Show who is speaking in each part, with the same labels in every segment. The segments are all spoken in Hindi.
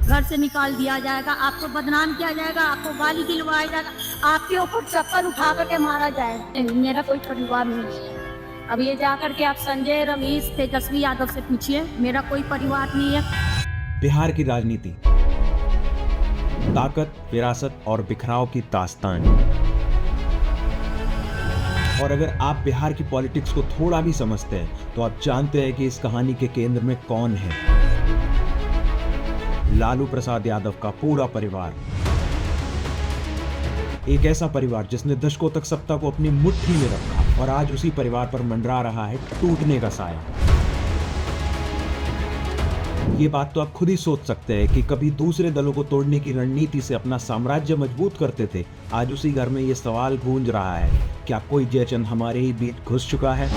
Speaker 1: घर से निकाल दिया जाएगा, आपको बदनाम किया जाएगा, आपको गाली दिलवाया जाएगा, आपके ऊपर चप्पल उठा करके मारा जाएगा। मेरा कोई परिवार नहीं है। अब ये जाकर के आप संजय, रमेश, तेजस्वी यादव से पूछिए, मेरा कोई परिवार नहीं है।
Speaker 2: बिहार की राजनीति ताकत, विरासत और बिखराव की दास्तान। और अगर आप बिहार की पॉलिटिक्स को थोड़ा भी समझते हैं तो आप जानते हैं कि इस कहानी के केंद्र में कौन है। लालू प्रसाद यादव का पूरा परिवार, एक ऐसा परिवार जिसने दशकों तक सत्ता को अपनी मुट्ठी में रखा और आज उसी परिवार पर मंडरा रहा है टूटने का साया। ये बात तो आप खुद ही सोच सकते हैं कि कभी दूसरे दलों को तोड़ने की रणनीति से अपना साम्राज्य मजबूत करते थे, आज उसी घर में ये सवाल गूंज रहा है, क्या कोई जयचंद हमारे ही बीच घुस चुका है?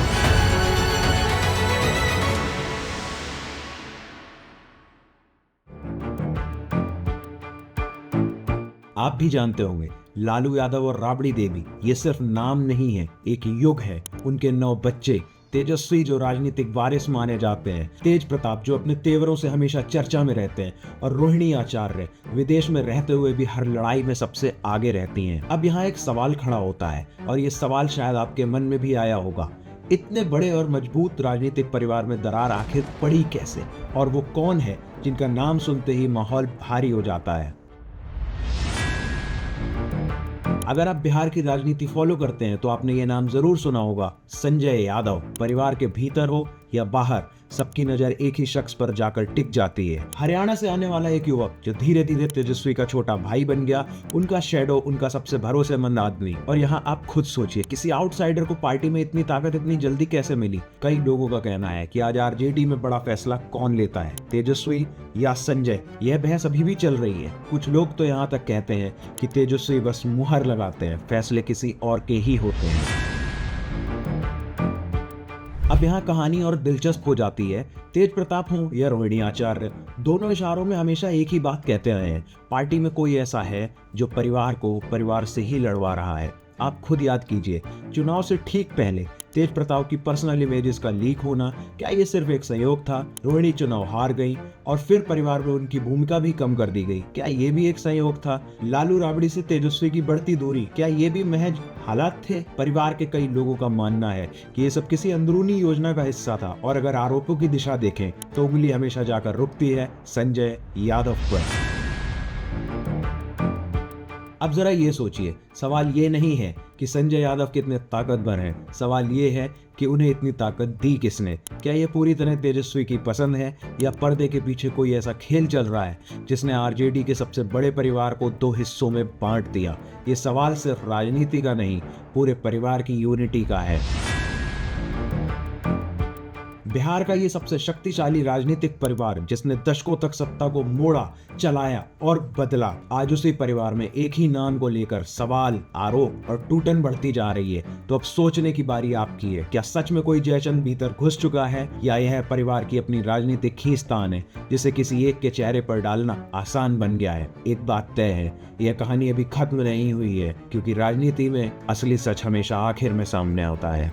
Speaker 2: आप भी जानते होंगे, लालू यादव और राबड़ी देवी ये सिर्फ नाम नहीं है, एक युग है। उनके 9 बच्चे, तेजस्वी जो राजनीतिक वारिस माने जाते हैं, तेज प्रताप जो अपने तेवरों से हमेशा चर्चा में रहते हैं, और रोहिणी आचार्य विदेश में रहते हुए भी हर लड़ाई में सबसे आगे रहती हैं। अब यहाँ एक सवाल खड़ा होता है, और ये सवाल शायद आपके मन में भी आया होगा, इतने बड़े और मजबूत राजनीतिक परिवार में दरार आखिर पड़ी कैसे, और वो कौन है जिनका नाम सुनते ही माहौल भारी हो जाता है। अगर आप बिहार की राजनीति फॉलो करते हैं तो आपने ये नाम जरूर सुना होगा, संजय यादव। परिवार के भीतर हो या बाहर, सबकी नजर एक ही शख्स पर जाकर टिक जाती है। हरियाणा से आने वाला एक युवक जो धीरे धीरे तेजस्वी का छोटा भाई बन गया, उनका शैडो, उनका सबसे भरोसेमंद आदमी। और यहाँ आप खुद सोचिए, किसी आउटसाइडर को पार्टी में इतनी ताकत इतनी जल्दी कैसे मिली? कई लोगों का कहना है कि आज आरजेडी में बड़ा फैसला कौन लेता है, तेजस्वी या संजय? यह बहस अभी भी चल रही है। कुछ लोग तो यहाँ तक कहते हैं कि तेजस्वी बस मुहर लगाते हैं, फैसले किसी और के ही होते हैं। अब यहाँ कहानी और दिलचस्प हो जाती है। तेज प्रताप हो या रोहिणी आचार्य, दोनों इशारों में हमेशा एक ही बात कहते आए हैं, पार्टी में कोई ऐसा है जो परिवार को परिवार से ही लड़वा रहा है। आप खुद याद कीजिए, चुनाव से ठीक पहले तेज प्रताप की पर्सनल इमेजेस का लीक होना, क्या ये सिर्फ एक संयोग था? रोहिणी चुनाव हार गई और फिर परिवार में उनकी भूमिका भी कम कर दी गई, क्या ये भी एक संयोग था? लालू राबड़ी से तेजस्वी की बढ़ती दूरी, क्या ये भी महज हालात थे? परिवार के कई लोगों का मानना है कि ये सब किसी अंदरूनी योजना का हिस्सा था, और अगर आरोपों की दिशा देखें तो उंगली हमेशा जाकर रुकती है संजय यादव पर। अब जरा ये सोचिए, सवाल ये नहीं है कि संजय यादव कितने ताकतवर हैं, सवाल ये है कि उन्हें इतनी ताकत दी किसने? क्या ये पूरी तरह तेजस्वी की पसंद है, या पर्दे के पीछे कोई ऐसा खेल चल रहा है जिसने आरजेडी के सबसे बड़े परिवार को 2 हिस्सों में बांट दिया? ये सवाल सिर्फ राजनीति का नहीं, पूरे परिवार की यूनिटी का है। बिहार का ये सबसे शक्तिशाली राजनीतिक परिवार, जिसने दशकों तक सत्ता को मोड़ा, चलाया और बदला, आज उसी परिवार में एक ही नाम को लेकर सवाल, आरोप और टूटन बढ़ती जा रही है। तो अब सोचने की बारी आपकी है, क्या सच में कोई जयचंद भीतर घुस चुका है, या यह परिवार की अपनी राजनीतिक खींचतान है जिसे किसी एक के चेहरे पर डालना आसान बन गया है? एक बात तय है, यह कहानी अभी खत्म नहीं हुई है, क्योंकि राजनीति में असली सच हमेशा आखिर में सामने आता है।